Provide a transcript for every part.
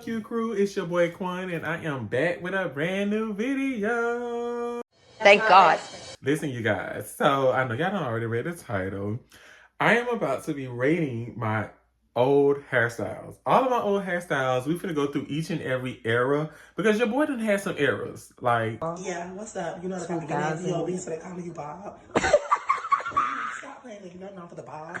Q crew? It's your boy Quan, and I am back with a brand new video. Thank God. Listen, you guys. So I know y'all done already read the title. I am about to be rating my old hairstyles. All of my old hairstyles. We finna go through each and every era because your boy done had some eras. Like, yeah, what's up? You know the company name B.O.B. so they call you Bob. Stop playing, you know, known for the Bob.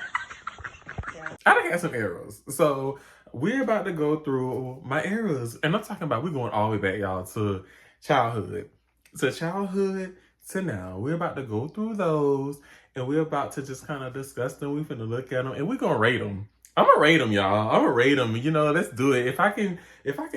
Yeah. I done had some eras. So we're about to go through my eras. And I'm talking about, we're going all the way back, y'all, to childhood. To now. We're about to go through those. And we're about to just kind of discuss them. We're finna look at them. And we're gonna rate them. I'm gonna rate them, y'all. I'm gonna rate them. You know, let's do it. If I can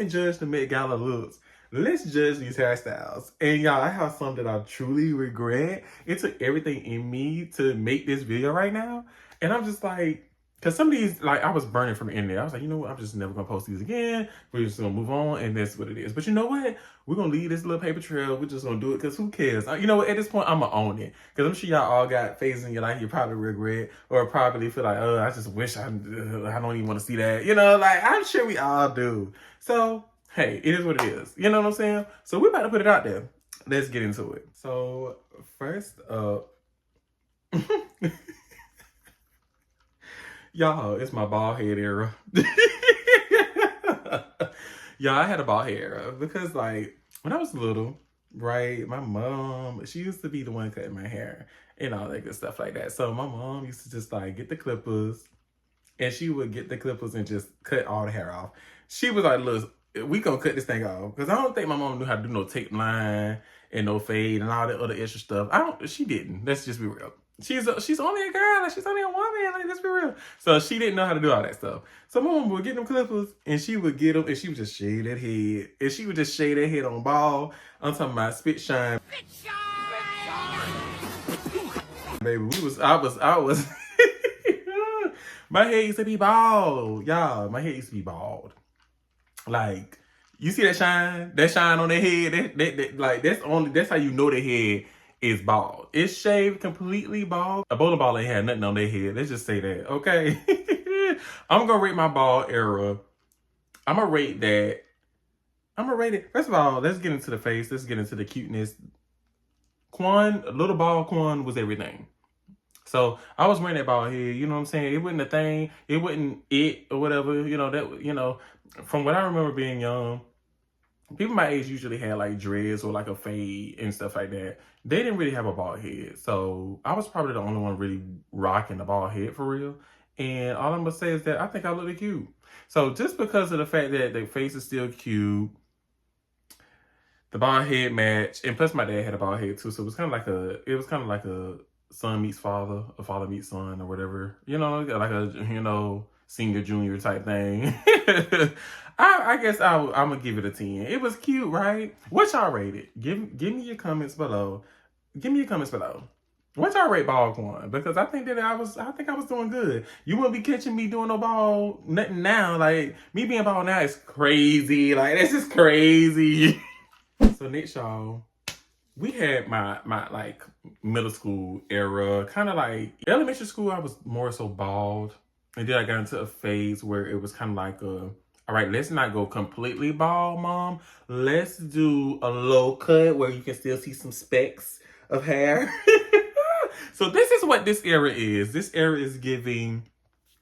judge the Met Gala looks, let's judge these hairstyles. And y'all, I have some that I truly regret. It took everything in me to make this video right now. And I'm just like, because some of these, like, I was burning from the internet. I was like, you know what? I'm just never going to post these again. We're just going to move on, and that's what it is. But you know what? We're going to leave this little paper trail. We're just going to do it because who cares? You know what? At this point, I'm going to own it. Because I'm sure y'all all got phases in your life you probably regret or probably feel like, oh, I just wish I don't even want to see that. You know, like, I'm sure we all do. So, hey, it is what it is. You know what I'm saying? So we're about to put it out there. Let's get into it. So, first up... Y'all, it's my bald head era. Y'all, I had a bald head era because, like, when I was little, right, my mom, she used to be the one cutting my hair and all that good stuff like that. So my mom used to just, like, get the clippers, and she would get the clippers and just cut all the hair off. She was like, look, we gonna cut this thing off. Because I don't think my mom knew how to do no tape line and no fade and all that other extra stuff. She didn't. Let's just be real. She's only a girl, like she's only a woman, like let's be real. So she didn't know how to do all that stuff. So my mom would get them clippers and she would get them and she would just shade that head. And she would just shade that head on bald. I'm talking about spit shine. Spit shine! Baby, I was my head used to be bald. Y'all, my head used to be bald. Like, you see that shine on their head, like that's how you know their head is bald. It's shaved completely bald. A bowling ball ain't had nothing on their head. Let's just say that, okay? I'm gonna rate my bald era. I'm gonna rate it. First of all, let's get into the face. Let's get into the cuteness. Little bald Quan was everything. So I was wearing that bald head, you know what I'm saying? It wasn't a thing. It wasn't it or whatever, from what I remember being young, people my age usually had like dreads or like a fade and stuff like that. They didn't really have a bald head. So I was probably the only one really rocking the bald head for real. And all I'm gonna say is that I think I look cute. So just because of the fact that the face is still cute, the bald head match, and plus my dad had a bald head too. So it was kind of like a son meets father, a father meets son or whatever. Like a, senior, junior type thing. I guess I'm gonna give it a 10. It was cute, right? What y'all rate it? Give me your comments below. What y'all rate bald Quan? Because I think I was doing good. You won't be catching me doing no bald nothing now. Like, me being bald now is crazy. Like, that's just crazy. So next, y'all, we had my like middle school era. Kind of like elementary school, I was more so bald. And then I got into a phase where it was kind of like all right, let's not go completely bald, Mom. Let's do a low cut where you can still see some specks of hair. So this is what this era is. This era is giving,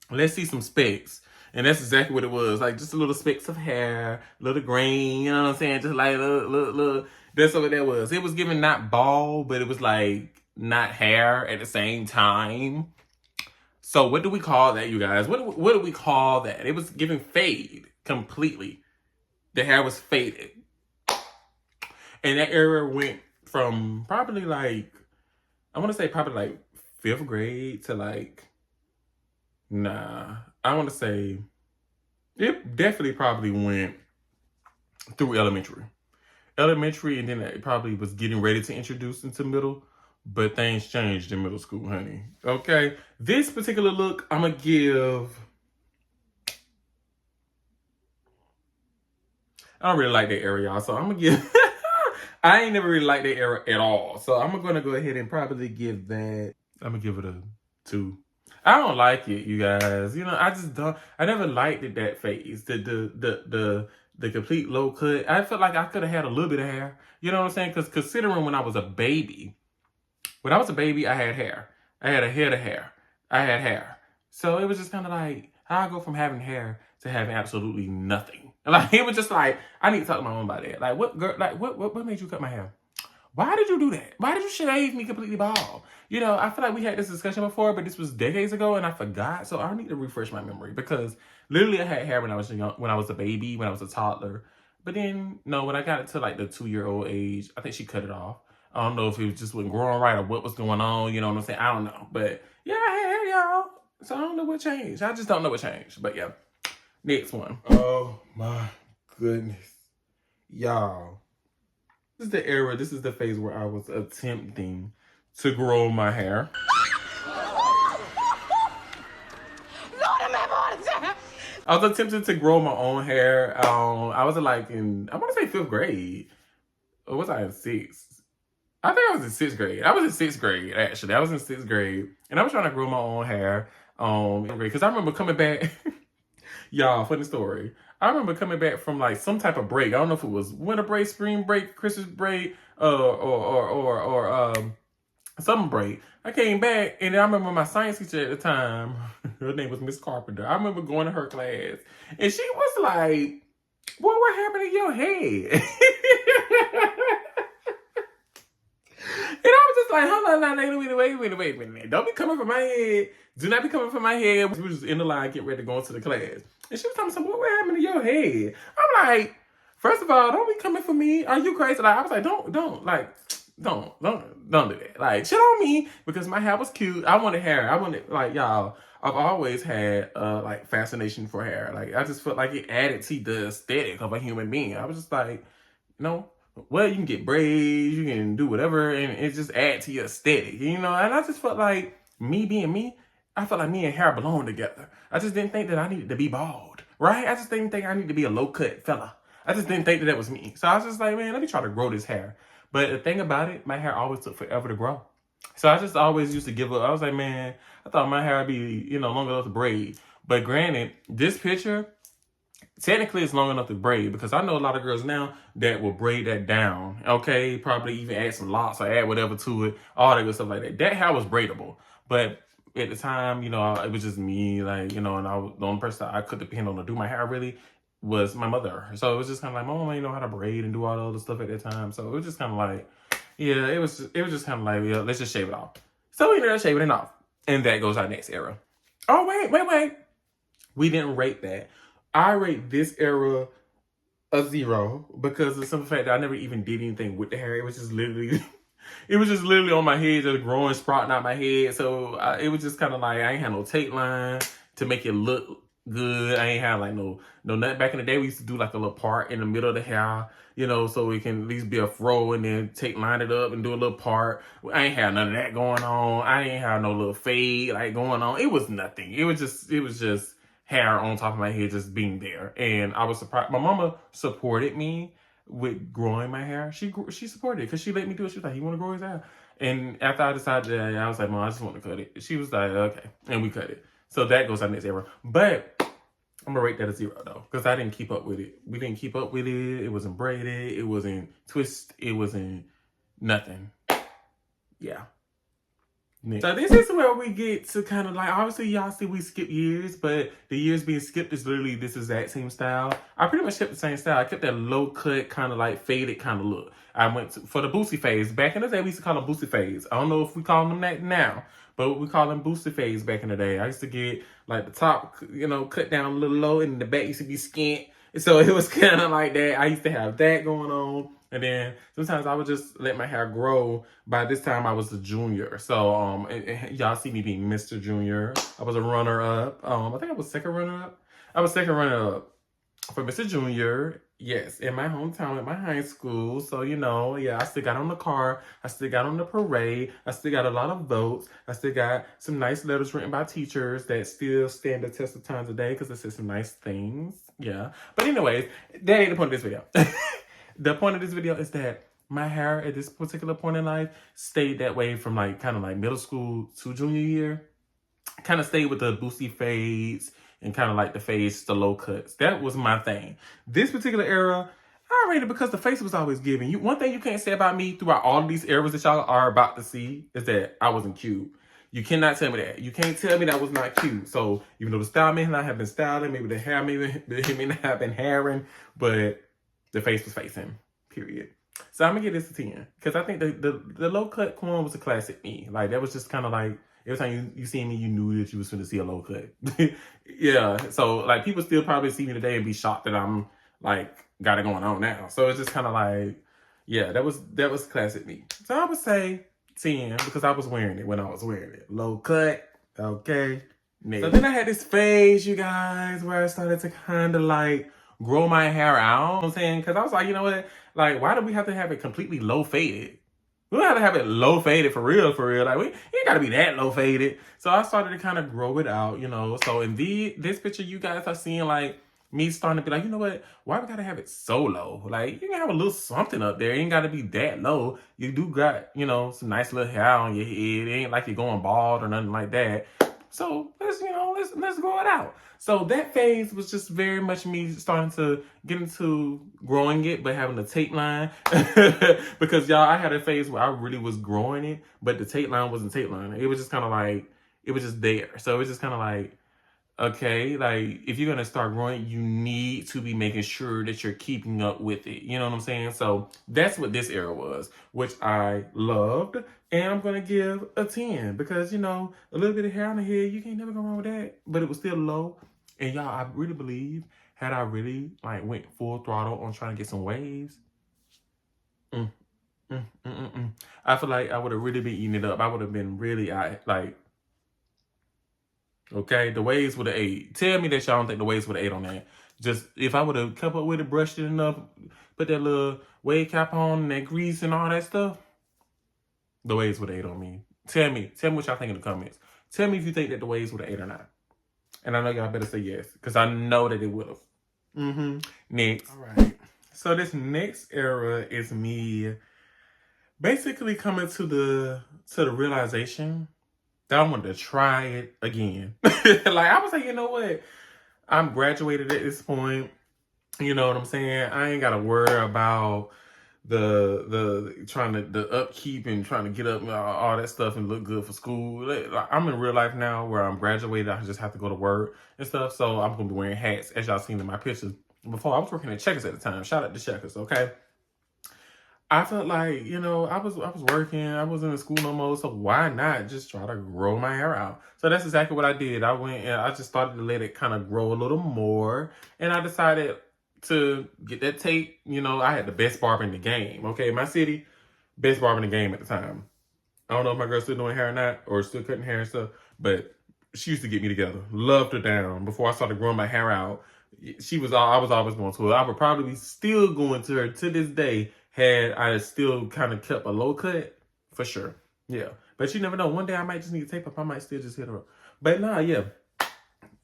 let's see some specks. And that's exactly what it was. Like, just a little specks of hair, little grain, you know what I'm saying? Just like little, that's what that was. It was giving not bald, but it was like not hair at the same time. So what do we call that, you guys? What do we call that? It was giving fade completely. The hair was faded. And that era went from probably like, I want to say probably like 5th grade to like, I want to say it definitely probably went through elementary. And then it probably was getting ready to introduce into middle. But things changed in middle school, honey. Okay? This particular look, I'm going to give... I don't really like that era, y'all. So I'm going to give... I ain't never really liked that era at all. So I'm going to go ahead and probably give that... I'm going to give it a 2. I don't like it, you guys. I just don't... I never liked it, that phase. The the complete low cut. I felt like I could have had a little bit of hair. You know what I'm saying? Because considering when I was a baby, I had hair. I had a head of hair. I had hair. So it was just kind of like, how I go from having hair to having absolutely nothing. Like, it was just like, I need to talk to my mom about that. Like, what girl, like, what made you cut my hair? Why did you do that? Why did you shave me completely bald? You know, I feel like we had this discussion before, but this was decades ago and I forgot. So I need to refresh my memory because literally I had hair when I was young, when I was a baby, when I was a toddler. But then, no, when I got it to like the 2-year-old age, I think she cut it off. I don't know if it just wasn't growing right or what was going on. You know what I'm saying? I don't know. But yeah, I had hair, y'all. So I don't know what changed. I just don't know what changed. But yeah, next one. Oh my goodness. Y'all. This is the era, this is the phase where I was attempting to grow my hair. I was attempting to grow my own hair. I was like in, I want to say 5th grade. Or was I in 6th? I think I was in 6th grade. I was in 6th grade, actually. I was in 6th grade. And I was trying to grow my own hair. Because I remember coming back. Y'all, funny story. I remember coming back from like some type of break. I don't know if it was winter break, spring break, Christmas break, or summer break. I came back and I remember my science teacher at the time, her name was Miss Carpenter. I remember going to her class and she was like, "Boy, what happened to your head?" And I was just like, hold on, wait a minute. Don't be coming for my head. Do not be coming for my head. We were just in the line getting ready to go into the class. And she was telling me, what happened to your head? I'm like, first of all, don't be coming for me. Are you crazy? Like, I was like, don't do that. Like, chill on me because my hair was cute. I wanted hair. Like, y'all, I've always had, like, fascination for hair. Like, I just felt like it added to the aesthetic of a human being. I was just like, no. Well, you can get braids, you can do whatever, and it just adds to your aesthetic, you know? And I just felt like me being me, I felt like me and hair belonged together. I just didn't think that I needed to be bald, right? I just didn't think I needed to be a low-cut fella. I just didn't think that was me. So I was just like, man, let me try to grow this hair. But the thing about it, my hair always took forever to grow. So I just always used to give up. I was like, man, I thought my hair would be, you know, long enough to braid. But granted, this picture, technically it's long enough to braid because I know a lot of girls now that will braid that down, okay? Probably even add some locks or add whatever to it, all that good stuff like that. That hair was braidable. But at the time, you know, it was just me, like, you know, and the only person I could depend on to do my hair really was my mother. So it was just kind of like, my mom didn't know how to braid and do all the other stuff at that time. So it was just kind of like, yeah, it was just kind of like, yeah, let's just shave it off. So we ended up shaving it off. And that goes our next era. Oh, wait. We didn't rate that. I rate this era a 0 because of the simple fact that I never even did anything with the hair. It was just literally, on my head, just growing, sprouting out my head. So it was just kind of like, I ain't had no tape line to make it look good. I ain't had like no nothing. Back in the day, we used to do like a little part in the middle of the hair, you know, so it can at least be a fro and then line it up and do a little part. I ain't had none of that going on. I ain't had no little fade like going on. It was nothing. It was just hair on top of my head just being there. And I was surprised. My mama supported me with growing my hair. She supported it because she let me do it. She was like, you want to grow his hair? And after I decided that, I was like, Mom, I just want to cut it. She was like, okay. And we cut it. So that goes our next era. But I'm going to rate that a 0 though, because I didn't keep up with it. We didn't keep up with it. It wasn't braided. It wasn't twist. It wasn't nothing. Yeah. So this is where we get to kind of like, obviously y'all see we skip years, but the years being skipped is literally this exact same style. I pretty much kept the same style. I kept that low cut, kind of like faded kind of look. I went for the boosty phase. Back in the day, we used to call them boosty phase. I don't know if we call them that now, but we call them boosty phase back in the day. I used to get like the top, you know, cut down a little low and the back used to be skint. So it was kind of like that. I used to have that going on. And then sometimes I would just let my hair grow. By this time, I was a junior. So y'all see me being Mr. Junior. I was a runner-up. I think I was second runner-up. I was second runner-up for Mr. Junior. Yes, in my hometown, at my high school. So, you know, yeah, I still got on the car. I still got on the parade. I still got a lot of votes. I still got some nice letters written by teachers that still stand the test of time today because it said some nice things. Yeah. But anyways, that ain't the point of this video. The point of this video is that my hair at this particular point in life stayed that way from like kind of like middle school to junior year. Kind of stayed with the boosty fades, and kind of like the face, the low cuts. That was my thing. This particular era, I rated because the face was always giving. One thing you can't say about me throughout all of these eras that y'all are about to see is that I wasn't cute. You cannot tell me that. You can't tell me that was not cute. So even though the style may not have been styling, maybe the hair may not have been hairing, but the face was facing. Period. So I'm gonna give this a 10 because I think the low cut corn was a classic me. Like that was just kind of like every time you see me, you knew that you was going to see a low cut. Yeah. So like people still probably see me today and be shocked that I'm like got it going on now. So it's just kind of like, yeah, that was classic me. So I would say 10 because I was wearing it when I was wearing it. Low cut. Okay. Next. So then I had this phase, you guys, where I started to kind of like grow my hair out. You know what I'm saying? Because I was like, you know what? Like, why do we have to have it completely low faded? We don't have to have it low faded for real. Like, we ain't got to be that low faded. So I started to kind of grow it out, you know. So in this picture, you guys are seeing like me starting to be like, you know what? Why we got to have it so low? Like, you can have a little something up there. It ain't got to be that low. You do got, you know, some nice little hair on your head. It ain't like you're going bald or nothing like that. So let's grow it out. So that phase was just very much me starting to get into growing it, but having a tape line. Because y'all, I had a phase where I really was growing it, but the tape line wasn't tape line. It was just kind of like, it was just there. So it was just kind of like, okay, like if you're going to start growing, you need to be making sure that you're keeping up with it. You know what I'm saying? So that's what this era was, which I loved. And I'm going to give a 10 because, you know, a little bit of hair on the head, you can't never go wrong with that. But it was still low. And y'all, I really believe had I really like went full throttle on trying to get some waves, I feel like I would have really been eating it up. I would have been really like, okay, the waves would have ate. Tell me that y'all don't think the waves would have ate on that. Just if I would have kept up with it, brushed it enough, put that little wave cap on and that grease and all that stuff, the waves would have ate on me. Tell me what y'all think in the comments. Tell me if you think that the waves would have ate or not. And I know y'all better say yes, because I know that it would have. Next. All right. So this next era is me basically coming to the realization that I wanted to try it again. Like I was like, you know what? I'm graduated at this point. You know what I'm saying? I ain't gotta worry about the upkeep and trying to get up and all that stuff and look good for school. Like, I'm in real life now where I'm graduated. I just have to go to work and stuff. So I'm gonna be wearing hats, as y'all seen in my pictures. Before I was working at Checkers at the time. Shout out to Checkers, okay? I felt like, you know, I was working. I wasn't in school no more. So why not just try to grow my hair out? So that's exactly what I did. I went and I just started to let it kind of grow a little more. And I decided to get that tape. You know, I had the best barber in the game. Okay, my city, best barber in the game at the time. I don't know if my girl's still doing hair or not, or still cutting hair and stuff, but she used to get me together. Loved her down. Before I started growing my hair out, I was always going to her. I would probably be still going to her to this day had I still kind of kept a low cut, for sure. Yeah. But you never know. One day I might just need to tape up. I might still just hit her up. But nah, yeah.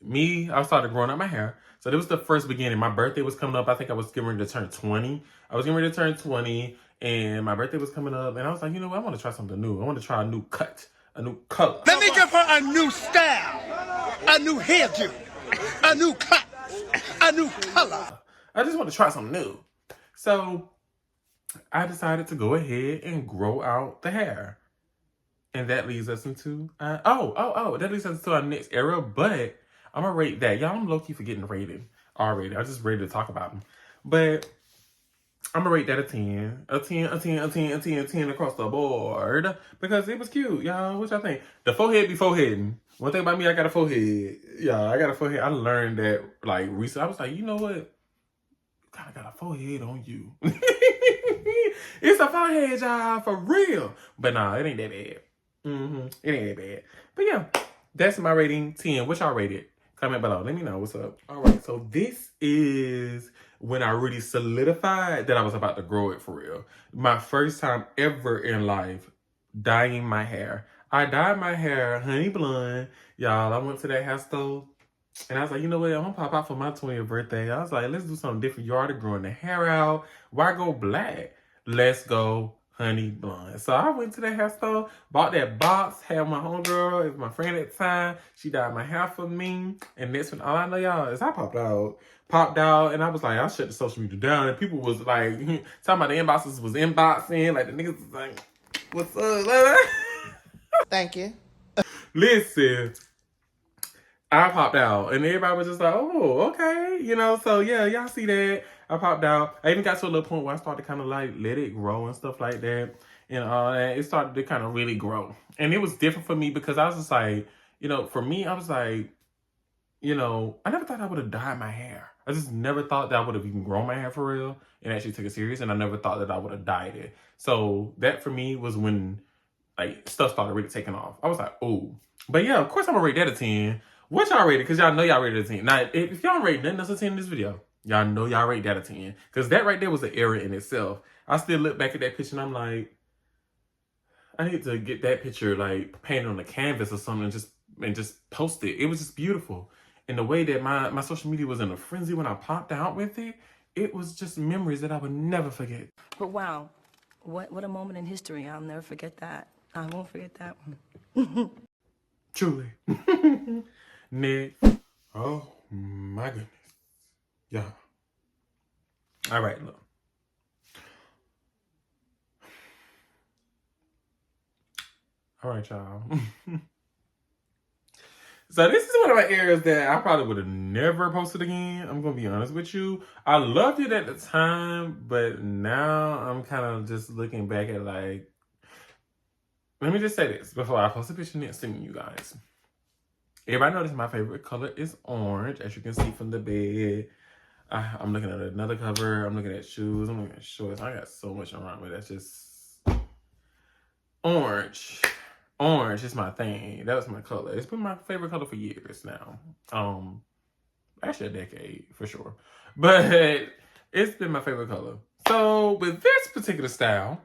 I started growing out my hair. So that was the first beginning. My birthday was coming up. I think I was getting ready to turn 20. I was getting ready to turn 20, and my birthday was coming up. And I was like, you know what? I want to try something new. I want to try a new cut, a new color. Let me give her a new style, a new hairdo, a new cut, a new color. I just want to try something new. So I decided to go ahead and grow out the hair. And that leads us into, that leads us to our next era, but I'm going to rate that. Y'all, I'm low-key forgetting rated already. I'm just ready to talk about them. But I'm going to rate that a 10. A 10 across the board. Because it was cute, y'all. What y'all think? The forehead be foreheading. One thing about me, I got a forehead. Yeah, I got a forehead. I learned that, like, recently. I was like, you know what? You kind of got a forehead on you. It's a forehead, y'all, for real. But nah, it ain't that bad. It ain't that bad. But yeah, that's my rating, 10. What y'all rated? Comment below. Let me know what's up. All right, so this is when I really solidified that I was about to grow it for real. My first time ever in life dyeing my hair. I dyed my hair honey blonde. Y'all, I went to that hair store and I was like, you know what? I'm going to pop out for my 20th birthday. I was like, let's do something different. You already growing the hair out. Why go black? Let's go honey blonde. So I went to the hair store, bought that box, had my homegirl, it was my friend at the time. She dyed my hair for me. And that's when all I know, y'all, is I popped out. Popped out, and I was like, I shut the social media down. And people was like, talking about the inboxes was inboxing. Like, the niggas was like, what's up? Thank you. Listen, I popped out, and everybody was just like, oh, okay. You know, so yeah, y'all see that. I popped out. I even got to a little point where I started to kind of like let it grow and stuff like that. And all that. It started to kind of really grow. And it was different for me because I was just like, you know, for me, I was like, you know, I never thought I would have dyed my hair. I just never thought that I would have even grown my hair for real and actually took it serious. And I never thought that I would have dyed it. So that for me was when like stuff started really taking off. I was like, oh. But yeah, of course I'm gonna rate that a 10. What y'all rated? Because y'all know y'all rated a 10. Now, if y'all rate nothing else a 10 in this video, y'all know y'all rate that a 10. Because that right there was an error in itself. I still look back at that picture and I'm like, I need to get that picture like painted on a canvas or something and just post it. It was just beautiful. And the way that my social media was in a frenzy when I popped out with it, it was just memories that I would never forget. But wow, what a moment in history. I'll never forget that. I won't forget that one. Truly. Nick. Oh my goodness. Yeah. All right, look. All right, y'all. So this is one of my areas that I probably would have never posted again. I'm going to be honest with you. I loved it at the time, but now I'm kind of just looking back at like, let me just say this before I post a picture next to you guys. Everybody notice my favorite color is orange, as you can see from the bed. I'm looking at another cover. I'm looking at shoes. I'm looking at shorts. I got so much around me. That's just orange. Orange is my thing. That was my color. It's been my favorite color for years now. Actually a decade for sure. But it's been my favorite color. So with this particular style,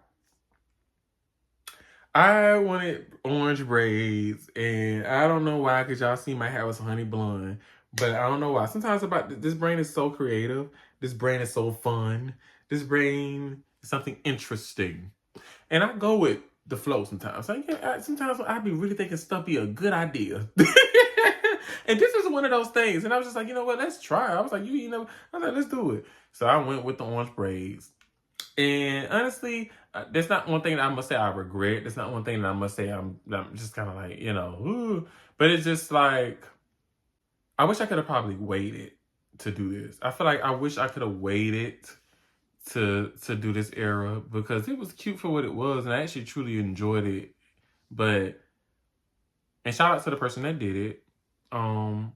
I wanted orange braids, and I don't know why, because y'all see my hair was honey blonde, but I don't know why. Sometimes this brain is so creative. This brain is so fun. This brain is something interesting. And I go with the flow sometimes. So sometimes I be really thinking stuff be a good idea. And this is one of those things. And I was just like, you know what, let's try. I was like, I was like, let's do it. So I went with the orange braids. And honestly, there's not one thing that I must say I regret. There's not one thing that I must say I'm just kind of like, ooh. But it's just like, I wish I could have probably waited to do this. I feel like I wish I could have waited to do this era, because it was cute for what it was, and I actually truly enjoyed it. And shout out to the person that did it. Shout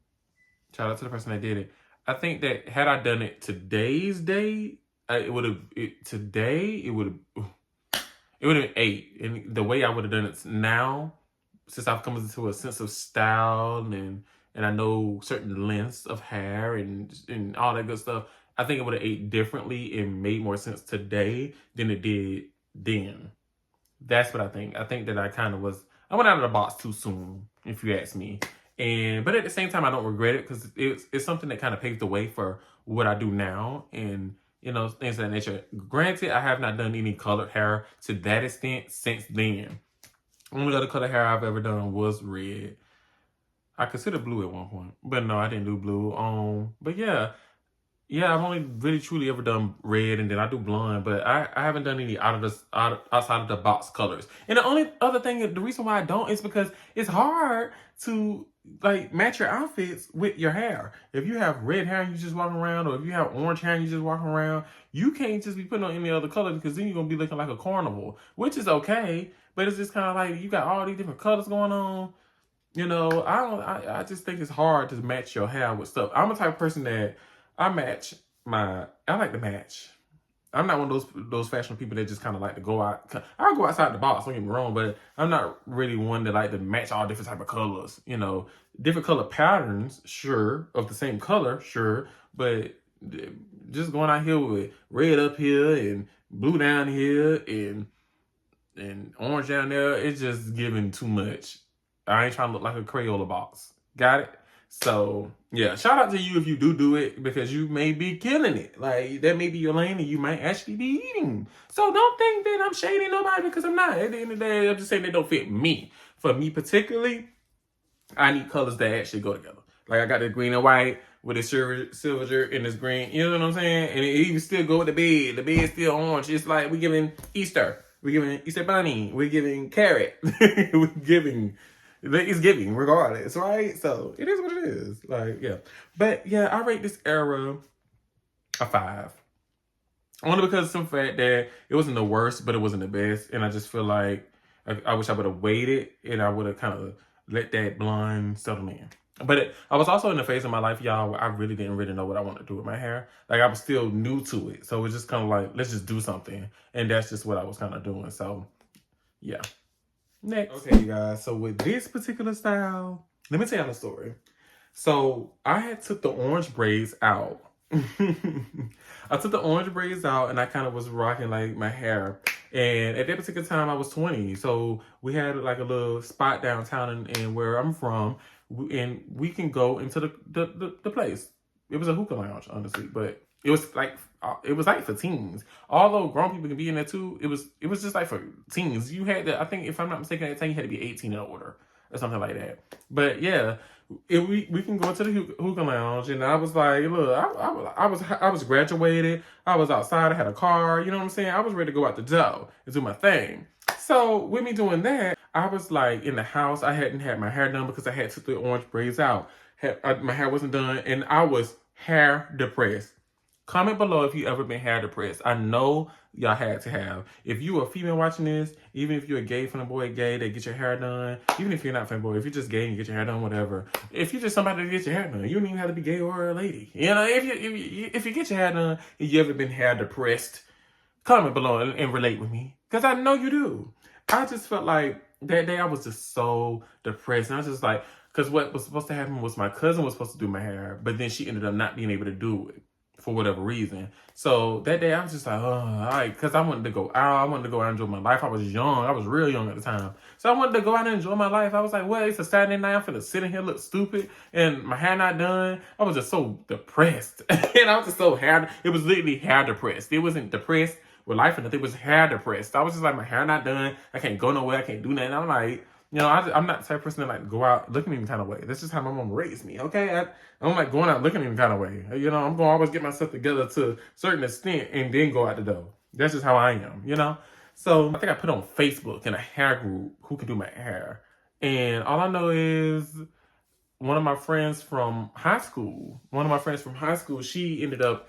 out to the person that did it. I think that had I done it today's day, it would have been 8. And the way I would have done it now, since I've come into a sense of style and I know certain lengths of hair and all that good stuff, I think it would have ate differently and made more sense today than it did then. That's what I think. I think that I went out of the box too soon, if you ask me. But at the same time, I don't regret it, because it's something that kind of paved the way for what I do now and, things of that nature. Granted, I have not done any colored hair to that extent since then. Only other colored hair I've ever done was red. I considered blue at one point, but no, I didn't do blue. But yeah, I've only really truly ever done red, and then I do blonde, but I haven't done any outside of the box colors. And the only other thing, the reason why I don't is because it's hard to like match your outfits with your hair. If you have red hair and you just walking around, or if you have orange hair and you just walking around, you can't just be putting on any other color, because then you're gonna be looking like a carnival, which is okay, but it's just kind of like you got all these different colors going on. I just think it's hard to match your hair with stuff. I'm the type of person that I like to match. I'm not one of those fashion people that just kind of like to go out. I'll go outside the box, don't get me wrong, but I'm not really one that like to match all different type of colors. Different color patterns, sure, of the same color, sure, but just going out here with red up here and blue down here and orange down there, it's just giving too much. I ain't trying to look like a Crayola box. Got it? So yeah, shout out to you if you do it, because you may be killing it. Like, that may be your lane and you might actually be eating. So don't think that I'm shading nobody, because I'm not. At the end of the day, I'm just saying they don't fit me. For me particularly, I need colors that actually go together. Like, I got the green and white with the silver shirt and this green. You know what I'm saying? And it even still go with the bed. The bed's still orange. It's like we giving Easter. We're giving Easter bunny. We're giving carrot. We're giving. It's giving regardless, right? So it is what it is. Like, yeah. But yeah, I rate this era a 5. Only because of some fact that it wasn't the worst, but it wasn't the best. And I just feel like I wish I would have waited and I would have kind of let that blonde settle in. But I was also in the phase of my life, y'all, where I really didn't know what I wanted to do with my hair. Like, I was still new to it. So it was just kind of like, let's just do something. And that's just what I was kind of doing. So, yeah. Next. Okay, you guys. So with this particular style, let me tell y'all the story. So I had took the orange braids out. I took the orange braids out and I kind of was rocking like my hair. And at that particular time, I was 20. So we had like a little spot downtown in where I'm from. And we can go into the place. It was a hookah lounge, honestly, but it was like for teens. Although grown people can be in there too, it was just like for teens. You had to, I think, if I'm not mistaken, at that time you had to be 18 and older or something like that. But yeah, we can go to the hookah lounge, and I was like, look, I was graduated, I was outside, I had a car, you know what I'm saying? I was ready to go out the door and do my thing. So with me doing that, I was like in the house. I hadn't had my hair done because I had took the orange braids out. My hair wasn't done, and I was hair depressed. Comment below if you ever been hair depressed. I know y'all had to have. If you a female watching this, even if you're a gay from a boy gay that get your hair done, even if you're not from a boy, if you're just gay and you get your hair done, whatever. If you're just somebody that gets your hair done, you don't even have to be gay or a lady. You know, if you get your hair done and you ever been hair depressed, comment below and relate with me, because I know you do. I just felt like that day I was just so depressed, and I was just like, because what was supposed to happen was my cousin was supposed to do my hair, but then she ended up not being able to do it for whatever reason. So that day I was just like, oh, all right, because I wanted to go out. I wanted to go out and enjoy my life. I was young. I was real young at the time. So I wanted to go out and enjoy my life. I was like, well, it's a Saturday night. I'm finna sit in here, look stupid, and my hair not done. I was just so depressed. And I was just so it was literally hair depressed. It wasn't depressed with life and nothing. It was hair depressed. I was just like, my hair not done. I can't go nowhere. I can't do nothing. I'm like, you know, I'm not the type of person to like go out looking any kind of way. That's just how my mom raised me, okay? I don't like going out looking any kind of way. You know, I'm going to always get myself together to a certain extent and then go out the door. That's just how I am, you know? So I think I put on Facebook in a hair group who can do my hair. And all I know is one of my friends from high school, she ended up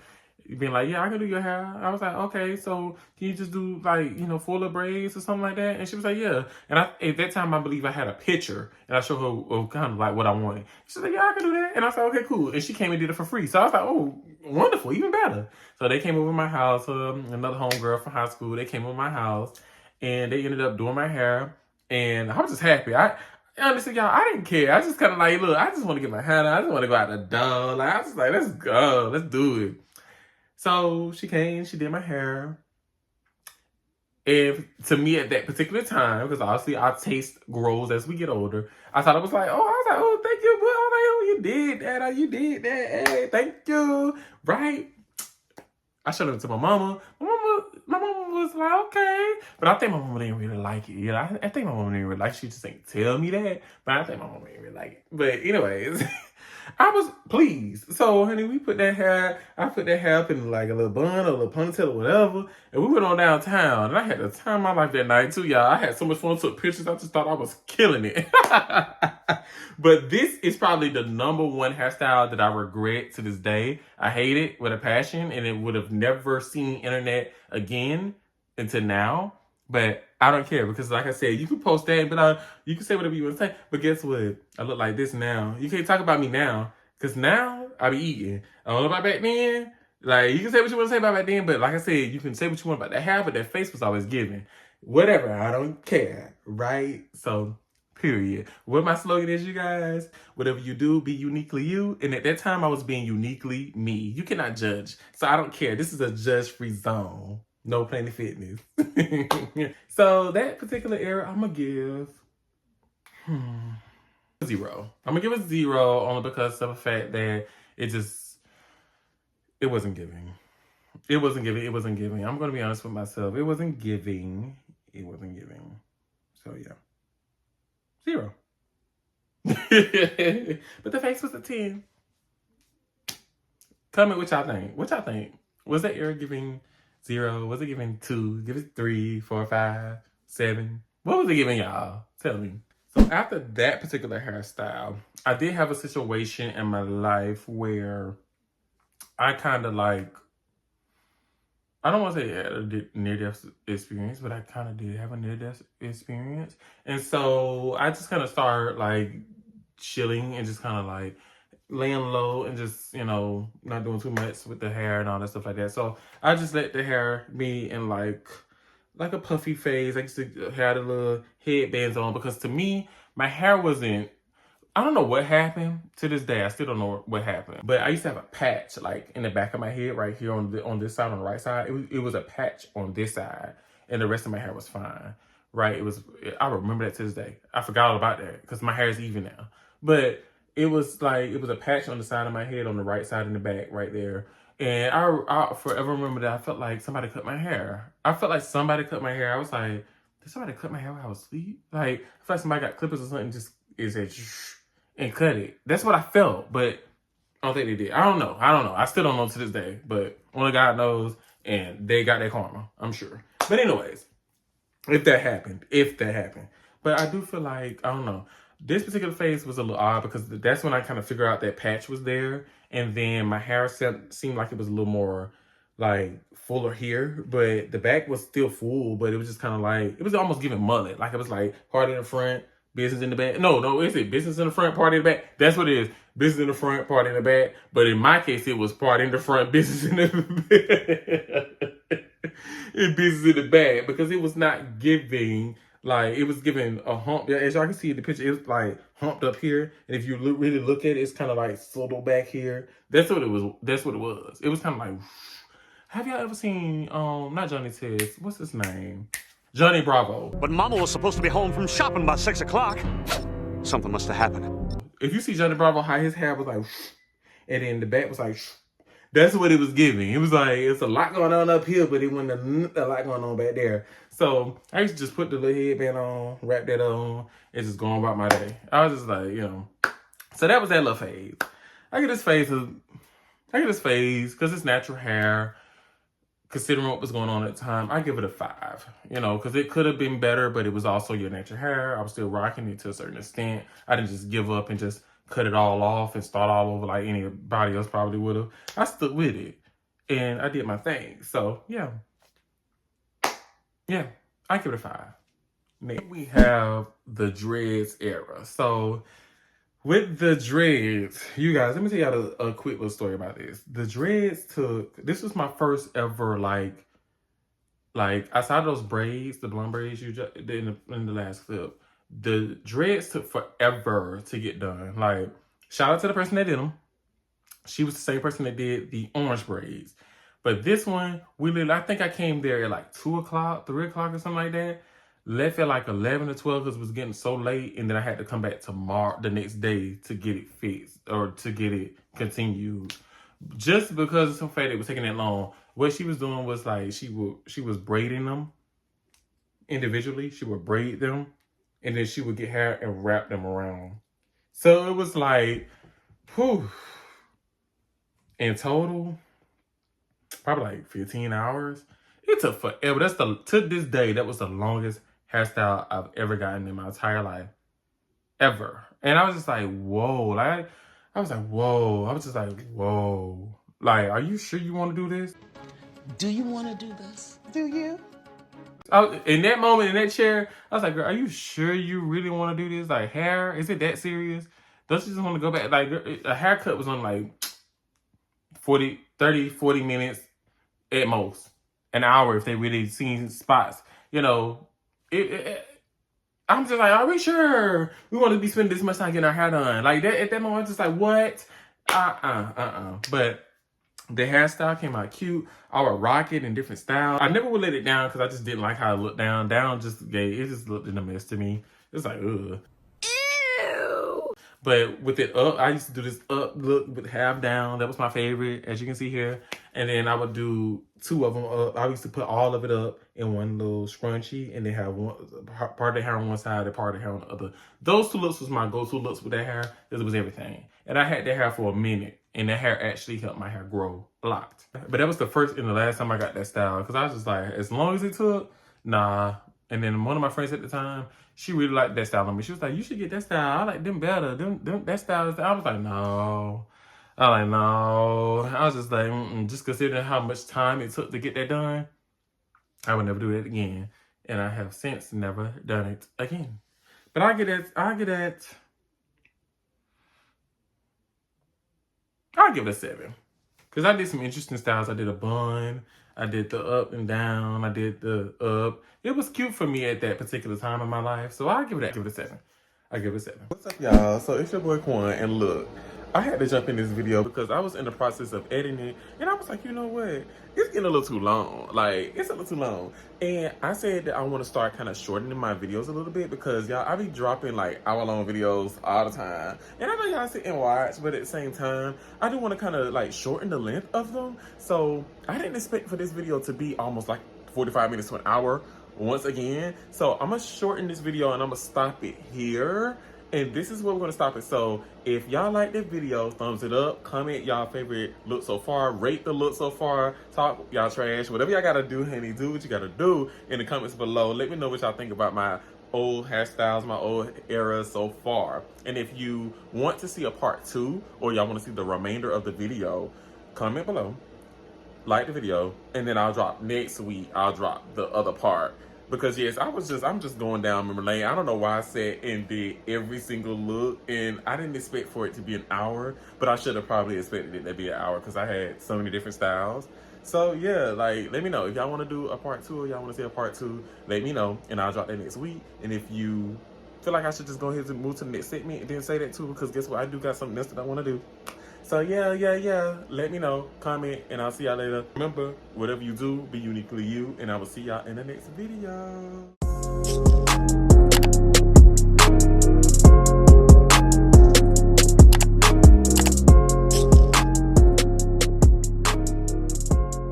being like, yeah, I can do your hair. I was like, okay, so can you just do like, you know, fuller braids or something like that? And she was like, yeah. And at that time, I believe I had a picture and I showed her kind of like what I wanted. She was like, yeah, I can do that. And I said, okay, cool. And she came and did it for free. So I was like, oh, wonderful, even better. So they came over to my house, another homegirl from high school, they came over to my house and they ended up doing my hair. And I was just happy. Honestly, y'all, I didn't care. I just kind of like, look, I just want to get my hair done. I just want to go out the door. Like, I was just like, let's go. Let's do it. So she came, she did my hair. And to me at that particular time, because obviously our taste grows as we get older, I thought it was like, oh, thank you, boy. I was like, oh, you did that. Oh, you did that. Hey, thank you. Right? I showed it to my mama. My mama was like, okay. But I think my mama didn't really like it. You know, I think my mama didn't really like it. She just didn't tell me that. But I think my mama didn't really like it. But anyways, I was pleased. So, honey, I put that hair up in like a little bun or a little ponytail or whatever. And we went on downtown. And I had the time of my life that night too, y'all. I had so much fun, took pictures. I just thought I was killing it. But this is probably the #1 hairstyle that I regret to this day. I hate it with a passion, and it would have never seen internet again until now. But I don't care, because like I said, you can post that, but you can say whatever you want to say. But guess what? I look like this now. You can't talk about me now, because now I be eating. I don't know about back then. Like, you can say what you want to say about back then, but like I said, you can say what you want about that hair, but that face was always giving. Whatever, I don't care, right? So, period. What my slogan is, you guys, whatever you do, be uniquely you. And at that time, I was being uniquely me. You cannot judge. So I don't care. This is a judge-free zone. No Planet Fitness. So that particular era, I'm going to give, 0. I'm gonna give it 0 only because of the fact that it wasn't giving. It wasn't giving. It wasn't giving. I'm gonna be honest with myself. It wasn't giving. It wasn't giving. So yeah, 0. But the face was a 10. Comment what y'all think. What y'all think? Was that era giving 0? Was it giving 2? Give it 3, 4, 5, 7. What was it giving y'all? Tell me. So after that particular hairstyle, I did have a situation in my life where I kind of like, I don't want to say I had a near-death experience, but I kind of did have a near-death experience. And so I just kind of started like chilling and just kind of like laying low and just, you know, not doing too much with the hair and all that stuff like that. So I just let the hair be in like a puffy phase. I used to have the little headbands on because to me, my hair wasn't, I don't know what happened to this day. I still don't know what happened. But I used to have a patch like in the back of my head right here on this side, on the right side. It was a patch on this side and the rest of my hair was fine. Right? I remember that to this day. I forgot all about that because my hair is even now. But it was a patch on the side of my head on the right side in the back right there. And I forever remember that I felt like somebody cut my hair. I felt like somebody cut my hair. I was like, did somebody cut my hair while I was asleep? Like, I felt like somebody got clippers or something and cut it. That's what I felt, but I don't think they did. I don't know. I still don't know to this day, but only God knows, and they got their karma, I'm sure. But anyways, if that happened. But I do feel like, I don't know, this particular phase was a little odd because that's when I kind of figured out that patch was there. And then my hair seemed like it was a little more like fuller here, but the back was still full, but it was just kind of like, it was almost giving mullet. Like it was like part in the front, business in the back. No, is it business in the front, part in the back? That's what it is. Business in the front, part in the back. But in my case, it was part in the front, business in the back. And business in the back because it was not giving, like, it was giving a hump. As y'all can see in the picture, it was like humped up here. And if you really look at it, it's kind of like subtle back here. That's what it was. It was kind of like, have y'all ever seen, not Johnny Test, what's his name? Johnny Bravo. But Mama was supposed to be home from shopping by 6 o'clock. Something must have happened. If you see Johnny Bravo, how his hair was like, and then the back was like, that's what it was giving. It was like, it's a lot going on up here, but it wasn't a lot going on back there. So I used to just put the little headband on, wrap that on, and just go on about my day. I was just like, you know. So that was that little phase. I get this phase because it's natural hair. Considering what was going on at the time, I give it a 5. You know, because it could have been better, but it was also your natural hair. I was still rocking it to a certain extent. I didn't just give up and just cut it all off and start all over like anybody else probably would have. I stuck with it and I did my thing. So yeah, I give it a 5. Next, we have the dreads era. So with the dreads, you guys, let me tell y'all a quick little story about this. The dreads this was my first ever like outside of those braids, the blonde braids you just did in the last clip. The dreads took forever to get done. Like, shout out to the person that did them. She was the same person that did the orange braids. But this one, I think I came there at like 2 o'clock, 3 o'clock or something like that. Left at like 11 or 12 because it was getting so late. And then I had to come back tomorrow, the next day, to get it fixed or to get it continued. Just because of some fact it was taking that long. What she was doing was like, she was braiding them individually. She would braid them. And then she would get hair and wrap them around. So it was like, whew. In total, probably like 15 hours. It took forever. To this day, that was the longest hairstyle I've ever gotten in my entire life. Ever. And I was just like, whoa. I was just like, whoa. Like, are you sure you want to do this? Do you want to do this? Do you? In that moment, in that chair, I was like, girl, are you sure you really want to do this? Like, hair? Is it that serious? Don't you just want to go back? Like, a haircut was on like 40 minutes at most. An hour if they really seen spots. You know, I'm just like, are we sure we want to be spending this much time getting our hair done? Like, that at that moment, I'm just like, what? But the hairstyle came out cute. I would rock it in different styles. I never would let it down because I just didn't like how it looked down. It just looked in a mess to me. It's like, ugh. Ew. But with it up, I used to do this up look with half down. That was my favorite, as you can see here. And then I would do 2 of them up. I used to put all of it up in one little scrunchie, and then have one part of the hair on one side and part of the hair on the other. Those 2 looks was my go-to looks with that hair, because it was everything. And I had that hair for a minute, and that hair actually helped my hair grow a lot. But that was the first and the last time I got that style, because I was just like, as long as it took, nah. And then one of my friends at the time, she really liked that style on me. She was like, you should get that style. I like them better. That style is... I was like, no. I was just like, just considering how much time it took to get that done, I would never do it again. And I have since never done it again. But I'll give it a 7. Because I did some interesting styles. I did a bun. I did the up and down. I did the up. It was cute for me at that particular time in my life. So I'll give it a 7. I give it a 7. What's up, y'all? So it's your boy Quan, and look, I had to jump in this video because I was in the process of editing it, and I was like, you know what? It's getting a little too long. Like, it's a little too long. And I said that I want to start kind of shortening my videos a little bit because, y'all, I be dropping, like, hour-long videos all the time. And I know y'all sit and watch, but at the same time, I do want to kind of, like, shorten the length of them. So I didn't expect for this video to be almost, like, 45 minutes to an hour once again. So I'm going to shorten this video, and I'm going to stop it here. And this is where we're going to stop it. So if y'all like this video, thumbs it up, comment y'all favorite look so far, rate the look so far, talk y'all trash, whatever y'all got to do, honey, do what you got to do in the comments below. Let me know what y'all think about my old hairstyles, my old era so far. And if you want to see a part 2 or y'all want to see the remainder of the video, comment below, like the video, and then I'll drop next week, I'll drop the other part. Because yes, I'm just going down memory lane. I don't know why I said and did every single look, and I didn't expect for it to be an hour, but I should have probably expected it to be an hour because I had so many different styles. So yeah, like, let me know if y'all want to do a part 2 or y'all want to see a part 2. Let me know, and I'll drop that next week. And if you feel like I should just go ahead and move to the next segment, and then say that too, because guess what? I do got something else that I want to do. So yeah. Let me know, comment, and I'll see y'all later. Remember, whatever you do, be uniquely you, and I will see y'all in the next video.